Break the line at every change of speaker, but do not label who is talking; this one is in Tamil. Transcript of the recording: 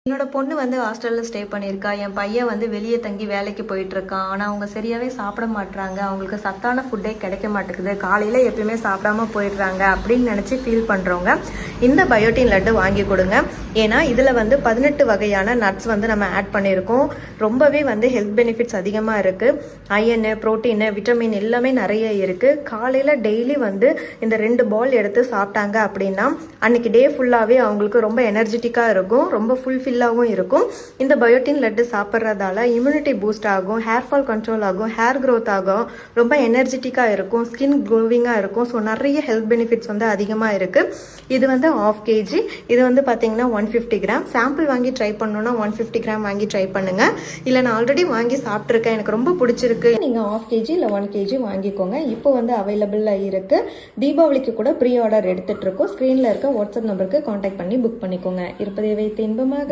என்னோட பொண்ணு வந்து ஹாஸ்டலில் ஸ்டே பண்ணியிருக்கா. என் பையன் வந்து வெளியே தங்கி வேலைக்கு போயிட்டுருக்கான். ஆனால் அவங்க சரியாகவே சாப்பிட மாட்றாங்க. அவங்களுக்கு சத்தான ஃபுட்டே கிடைக்க மாட்டேங்குது. காலையில் எப்பயுமே சாப்பிடாம போயிடுறாங்க அப்படின்னு நினச்சி ஃபீல் பண்ணுறவங்க இந்த பயோட்டின் லட்டு வாங்கி கொடுங்க. ஏன்னா இதில் வந்து 18 வகையான நட்ஸ் வந்து நம்ம ஆட் பண்ணியிருக்கோம். ரொம்பவே வந்து ஹெல்த் பெனிஃபிட்ஸ் அதிகமாக இருக்குது. அயனு, ப்ரோட்டீனு, விட்டமின் எல்லாமே நிறைய இருக்குது. காலையில் டெய்லி வந்து இந்த 2 பால் எடுத்து சாப்பிட்டாங்க அப்படின்னா அன்றைக்கி டே ஃபுல்லாகவே அவங்களுக்கு ரொம்ப எனர்ஜெட்டிக்காக இருக்கும், ரொம்ப ஃபுல்ஃபில்லாகவும் இருக்கும். இந்த பயோட்டின் லட்டு சாப்பிட்றதால இம்யூனிட்டி பூஸ்ட் ஆகும், ஹேர் ஃபால் கண்ட்ரோல் ஆகும், ஹேர் க்ரோத் ஆகும், ரொம்ப எனர்ஜெட்டிக்காக இருக்கும், ஸ்கின் க்ளோவிங்காக இருக்கும். ஸோ நிறைய ஹெல்த் பெனிஃபிட்ஸ் வந்து அதிகமாக இருக்குது. இது வந்து 1/2 kg. இது வந்து பார்த்தீங்கன்னா 150 கிராம். சாம்பிள் வாங்கி ட்ரை பண்ணணுன்னா 150 கிராம் வாங்கி ட்ரை பண்ணுங்கள். இல்லை நான் ஆல்ரெடி வாங்கி சாப்பிட்ருக்கேன், எனக்கு ரொம்ப பிடிச்சிருக்கு, நீங்கள் 1/2 kg இல்லை 1 kg வாங்கிக்கோங்க. இப்போ வந்து அவைலபிளாக இருக்குது. தீபாவளிக்கு கூட ப்ரீ ஆர்டர் எடுத்துகிட்டு இருக்கோம். ஸ்க்ரீனில் இருக்க வாட்ஸ்அப் நம்பருக்கு காண்டாக்ட் பண்ணி புக் பண்ணிக்கோங்க. இருப்பதை வைத்து இன்பமாக